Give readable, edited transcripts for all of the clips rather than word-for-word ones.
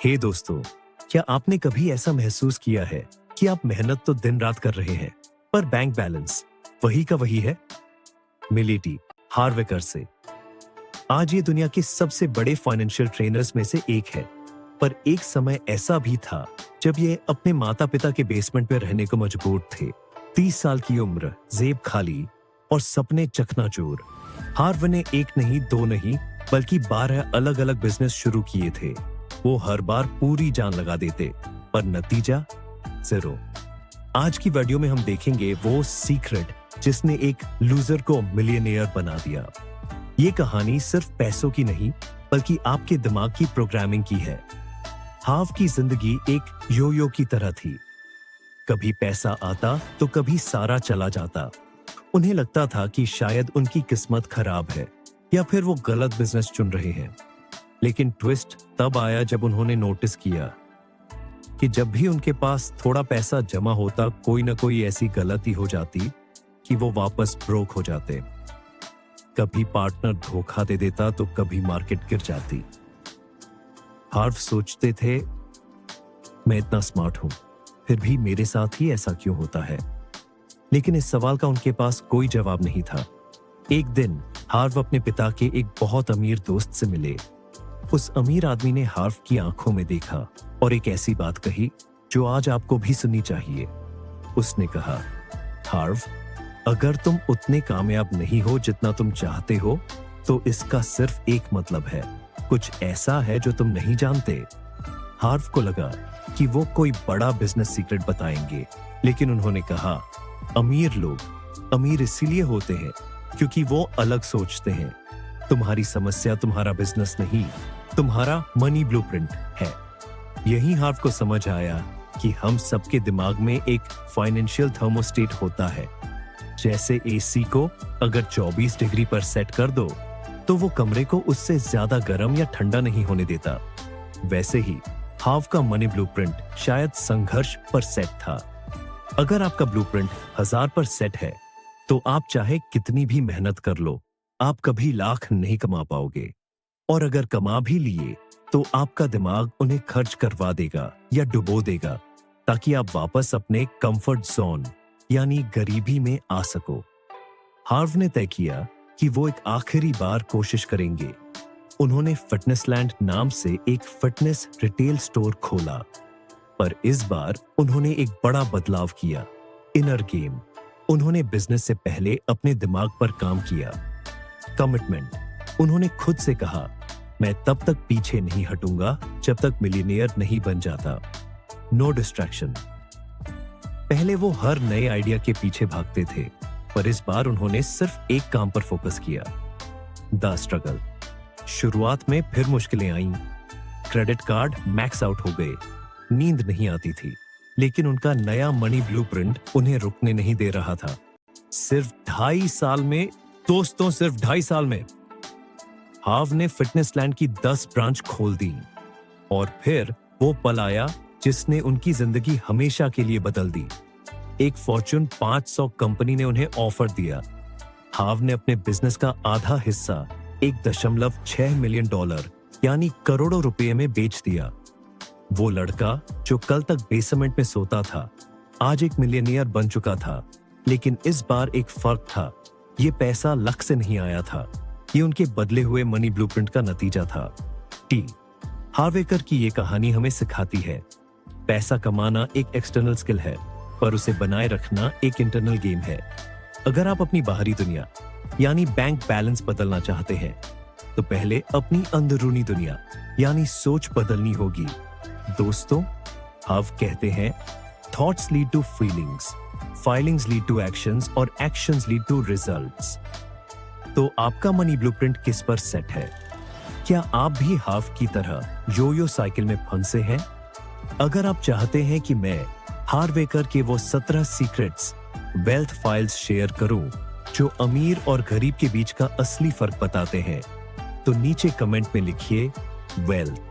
हे दोस्तों, क्या आपने कभी ऐसा महसूस किया है कि आप मेहनत तो दिन रात कर रहे हैं, पर बैंक बैलेंस वही का वही है? मिलेटी हार्वेकर से। आज ये दुनिया के सबसे बड़े फाइनेंशियल ट्रेनर्स में से एक है, पर एक समय ऐसा भी था जब ये अपने माता पिता के बेसमेंट में रहने को मजबूर थे। 30 साल की उम्र, जेब खाली और सपने चकनाचूर। हार्व ने एक नहीं, दो नहीं, बल्कि 12 अलग अलग बिजनेस शुरू किए थे। वो हर बार पूरी जान लगा देते, पर नतीजा जीरो। आज की वीडियो में हम देखेंगे वो सीक्रेट जिसने एक लूजर को मिलियनेयर बना दिया। ये कहानी सिर्फ पैसों की नहीं, बल्कि आपके दिमाग की प्रोग्रामिंग की है। हार्व की जिंदगी एक यो-यो की तरह थी। कभी पैसा आता तो कभी सारा चला जाता। उन्हें लगता था कि शायद उनकी किस्मत खराब है या फिर वो गलत बिजनेस चुन रहे हैं। लेकिन ट्विस्ट तब आया जब उन्होंने नोटिस किया कि जब भी उनके पास थोड़ा पैसा जमा होता, कोई ना कोई ऐसी गलती हो जाती कि वो वापस ब्रोक हो जाते। कभी पार्टनर धोखा दे देता तो कभी मार्केट गिर जाती। हार्व सोचते थे, मैं इतना स्मार्ट हूं, फिर भी मेरे साथ ही ऐसा क्यों होता है? लेकिन इस सवाल का उनके पास कोई जवाब नहीं था। एक दिन हार्व अपने पिता के एक बहुत अमीर दोस्त से मिले। उस अमीर आदमी ने हार्व की आंखों में देखा और एक ऐसी बात कही जो आज आपको भी सुननी चाहिए। उसने कहा, हार्व, अगर तुम उतने कामयाब नहीं हो जितना तुम चाहते हो, तो इसका सिर्फ एक मतलब है, कुछ ऐसा है जो तुम नहीं जानते। हार्व को लगा कि वो कोई बड़ा बिजनेस सीक्रेट बताएंगे, लेकिन उन्होंने कहा, अमीर लोग अमीर इसीलिए होते हैं क्योंकि वो अलग सोचते हैं। तुम्हारी समस्या तुम्हारा बिजनेस नहीं, तुम्हारा मनी ब्लूप्रिंट है। यही हार्व को समझ आया कि हम सबके दिमाग में एक फाइनेंशियल थर्मोस्टेट होता है। जैसे एसी को अगर 24 डिग्री पर सेट कर दो, तो वो कमरे को उससे ज्यादा गर्म या ठंडा नहीं होने देता। वैसे ही हार्व का मनी ब्लूप्रिंट शायद संघर्ष पर सेट था। अगर आपका ब्लूप्रिंट 1000 पर सेट है, तो आप चाहे कितनी भी मेहनत कर लो, आप कभी लाख नहीं कमा पाओगे। और अगर कमा भी लिए, तो आपका दिमाग उन्हें खर्च करवा देगा या डुबो देगा, ताकि आप वापस अपने कंफर्ट जोन यानी गरीबी में आ सको। हार्व ने तय किया कि वो एक आखिरी बार कोशिश करेंगे। उन्होंने फिटनेसलैंड नाम से एक फिटनेस रिटेल स्टोर खोला, पर इस बार उन्होंने एक बड़ा बदलाव किया, इनर गेम। उन्होंने बिजनेस से पहले अपने दिमाग पर काम किया। कमिटमेंट। उन्होंने खुद से कहा, मैं तब तक पीछे नहीं हटूंगा जब तक मिलियनेयर नहीं बन जाता। No distraction. पहले वो हर नए आइडिया के पीछे भागते थे, पर इस बार उन्होंने सिर्फ एक काम पर फोकस किया, द स्ट्रगल। शुरुआत में फिर मुश्किलें आईं। क्रेडिट कार्ड मैक्स आउट हो गए, नींद नहीं आती थी, लेकिन उनका नया मनी ब्लूप्रिंट उन्हें रुकने नहीं दे रहा था। सिर्फ 2.5 साल में, दोस्तों, सिर्फ 2.5 साल में हार्व ने फिटनेसलैंड की 10 ब्रांच खोल दी। और फिर वो पल आया जिसने उनकी जिंदगी हमेशा के लिए बदल दी। एक फॉर्च्यून 500 कंपनी ने उन्हें ऑफर दिया। हार्व ने अपने बिजनेस का आधा हिस्सा $1.6 मिलियन यानी करोड़ों रुपए में बेच दिया। वो लड़का जो कल तक बेसमेंट में सोता था, आज एक मिलियनेयर बन चुका था। लेकिन इस बार एक फर्क था, ये पैसा लक से नहीं आया था, ये उनके बदले हुए मनी ब्लूप्रिंट का नतीजा था। टी हार्वेकर की ये कहानी हमें सिखाती है, पैसा कमाना एक एक्सटर्नल स्किल है, पर उसे बनाए रखना एक इंटरनल गेम है। अगर आप अपनी बाहरी दुनिया यानी बैंक बैलेंस बदलना चाहते हैं, तो पहले अपनी अंदरूनी दुनिया यानी सोच बदलनी होगी। दोस्तों, हार्व कहते हैं, thoughts lead to feelings, feelings lead to actions और एक्शंस लीड टू रिजल्ट्स। तो आपका मनी ब्लूप्रिंट किस पर सेट है? क्या आप भी हार्व की तरह यो-यो साइकिल में फंसे हैं? अगर आप चाहते हैं कि मैं हार्वेकर के वो 17 सीक्रेट्स, वेल्थ फाइल्स शेयर करूं जो अमीर और गरीब के बीच का असली फर्क बताते हैं, तो नीचे कमेंट में लिखिए वेल्थ।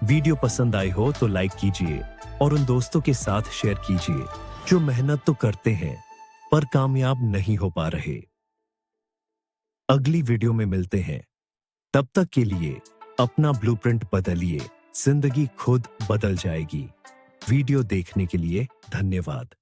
वीडियो पसंद आई हो तो लाइक कीजिए और उन दोस्तों के साथ शेयर कीजिए जो मेहनत तो करते हैं पर कामयाब नहीं हो पा रहे। अगली वीडियो में मिलते हैं, तब तक के लिए अपना ब्लूप्रिंट बदलिए जिंदगी खुद बदल जाएगी। वीडियो देखने के लिए धन्यवाद।